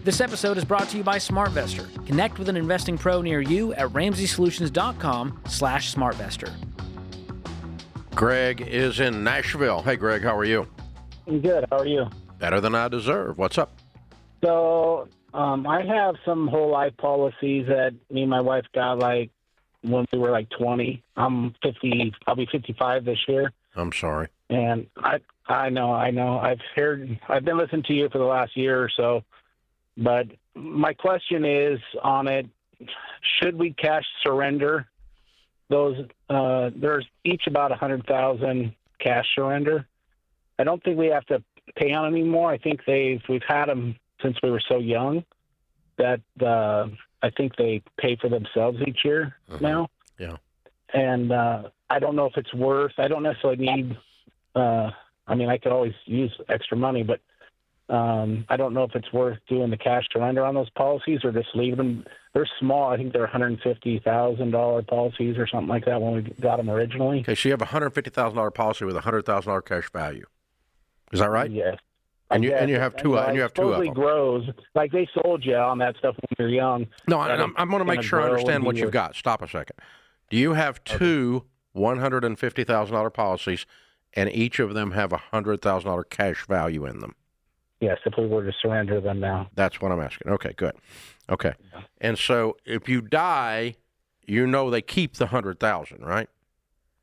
This episode is brought to you by SmartVestor. Connect with an investing pro near you at RamseySolutions.com/SmartVestor. Greg is in Nashville. Hey, Greg, how are you? I'm good. How are you? Better than I deserve. What's up? So I have some whole life policies that me and my wife got like when we were like 20. I'm 50. I'll be 55 this year. I'm sorry. And I know. I've been listening to you for the last year or so. But my question is on it, should we cash surrender those? There's each about 100,000 cash surrender. I don't think we have to pay on anymore. I think we've had them since we were so young that I think they pay for themselves each year now. Yeah. And I don't know if it's worth. I don't necessarily need. I could always use extra money, but I don't know if it's worth doing the cash surrender on those policies or just leave them. They're small. I think they're $150,000 policies or something like that when we got them originally. Okay, so you have a $150,000 policy with a $100,000 cash value. Is that right? Yes. And you have two. And you have two of them. Grows like they sold you on that stuff when you were young. No, I'm going to make sure I understand what you've got. Stop a second. Do you have two $150,000 policies, and each of them have a $100,000 cash value in them? Yes, if we were to surrender them now. That's what I'm asking. Okay, good. Okay, and so if you die, you know they keep the $100,000, right?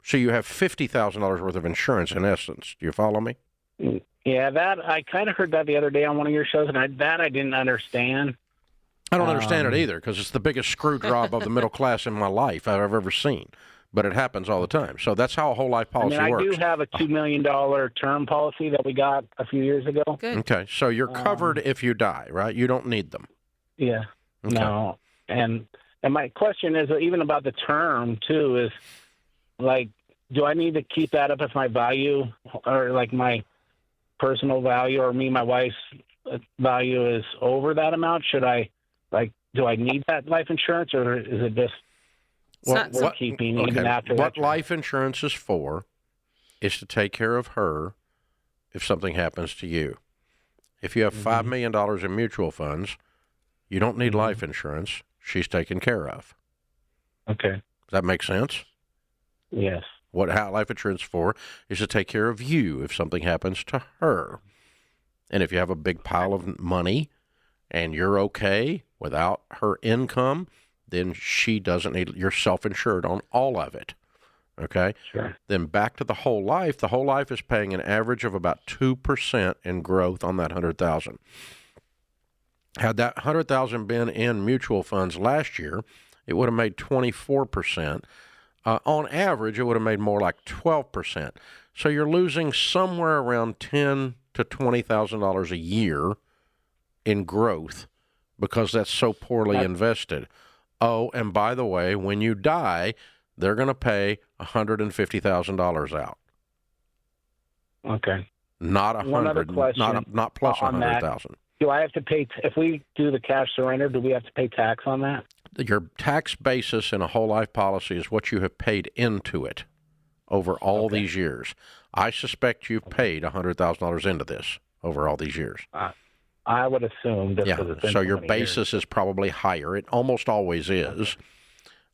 So you have $50,000 worth of insurance in essence. Do you follow me? Yeah, that I kind of heard that the other day on one of your shows, and I didn't understand. I don't understand it either because it's the biggest screw job of the middle class in my life I've ever seen. But it happens all the time. So that's how a whole life policy works. I do have a $2 million term policy that we got a few years ago. Good. Okay, so you're covered if you die, right? You don't need them. Yeah. Okay. No. And my question is even about the term too is like, do I need to keep that up if my value or like my personal value or my wife's value is over that amount? Do I need that life insurance or is it just keeping even after that? What life insurance is for is to take care of her if something happens to you. If you have $5 million in mutual funds, you don't need life insurance. She's taken care of. Okay. Does that make sense? Yes. How life insurance is for is to take care of you if something happens to her. And if you have a big pile of money and you're okay without her income, then she doesn't need, you're self-insured on all of it, okay? Sure. Then back to the whole life. The whole life is paying an average of about 2% in growth on that $100,000. Had that $100,000 been in mutual funds last year, it would have made 24%. On average, it would have made more like 12%. So you're losing somewhere around $10,000 to $20,000 a year in growth because that's so poorly invested. Oh, and by the way, when you die, they're going to pay $150,000 out. Okay. Not not plus 100,000. Do I have to pay if we do the cash surrender? Do we have to pay tax on that? Your tax basis in a whole life policy is what you have paid into it over all these years. I suspect you've paid $100,000 into this over all these years. I would assume. So your basis is probably higher. It almost always is.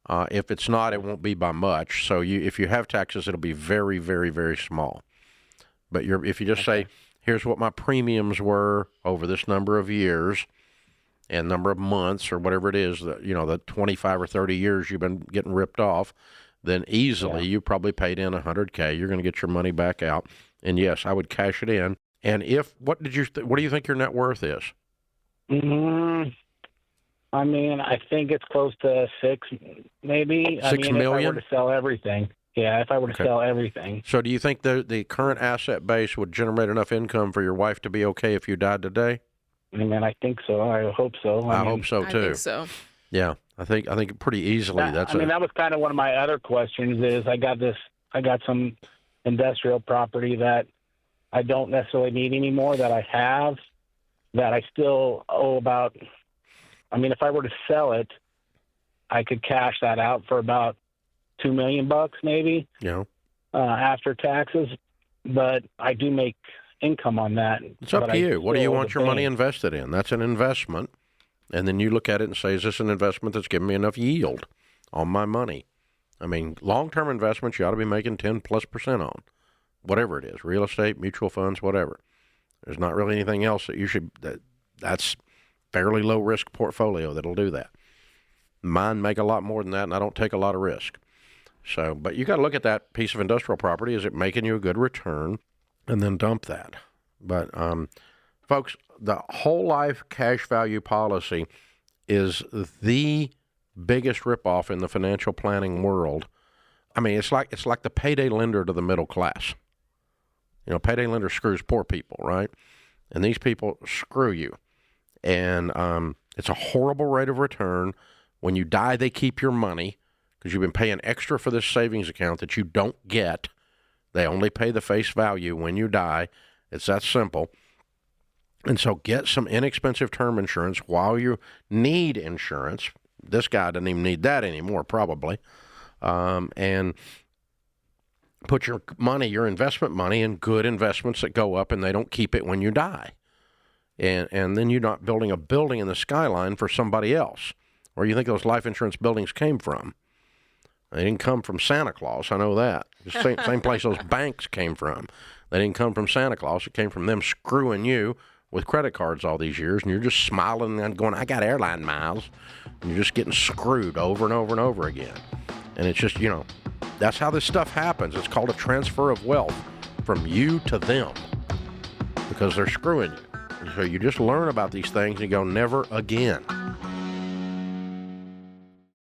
If it's not, it won't be by much. So if you have taxes, it'll be very, very, very small. But if you just say, here's what my premiums were over this number of years and number of months or whatever it is, the 25 or 30 years you've been getting ripped off, then easily you probably paid in $100K. You're going to get your money back out. And yes, I would cash it in. And what do you think your net worth is? I think it's close to 6, maybe. 6 million? If I were to sell everything. Yeah, if I were to sell everything. So do you think the current asset base would generate enough income for your wife to be okay if you died today? I think so. I hope so. I hope so too. I think so. Yeah, I think pretty easily. That was kind of one of my other questions. Is I got some industrial property that I don't necessarily need anymore that I have that I still owe about. If I were to sell it, I could cash that out for about $2 million maybe. Yeah. After taxes, but I do make income on that. It's up but to I you. What do still you owe want the your money bank. invested in? That's an investment. And then you look at it and say, is this an investment that's giving me enough yield on my money? I mean, long-term investments you ought to be making 10+% on, whatever it is, real estate, mutual funds, whatever. There's not really anything else that you should, that's fairly low-risk portfolio that'll do that. Mine make a lot more than that, and I don't take a lot of risk. So, but you got to look at that piece of industrial property. Is it making you a good return? And then dump that. But, folks, the whole life cash value policy is the biggest ripoff in the financial planning world. I mean, it's like the payday lender to the middle class. You know, payday lender screws poor people, right? And these people screw you. And it's a horrible rate of return. When you die, they keep your money because you've been paying extra for this savings account that you don't get. They only pay the face value when you die. It's that simple. And so get some inexpensive term insurance while you need insurance. This guy doesn't even need that anymore, probably. And put your money, your investment money, in good investments that go up and they don't keep it when you die. And then you're not building a building in the skyline for somebody else. Where you think those life insurance buildings came from? They didn't come from Santa Claus, I know that. The same place those banks came from. They didn't come from Santa Claus. It came from them screwing you with credit cards all these years, and you're just smiling and going, I got airline miles, and you're just getting screwed over and over and over again. And it's just, you know, that's how this stuff happens. It's called a transfer of wealth from you to them because they're screwing you. And so you just learn about these things and you go, never again.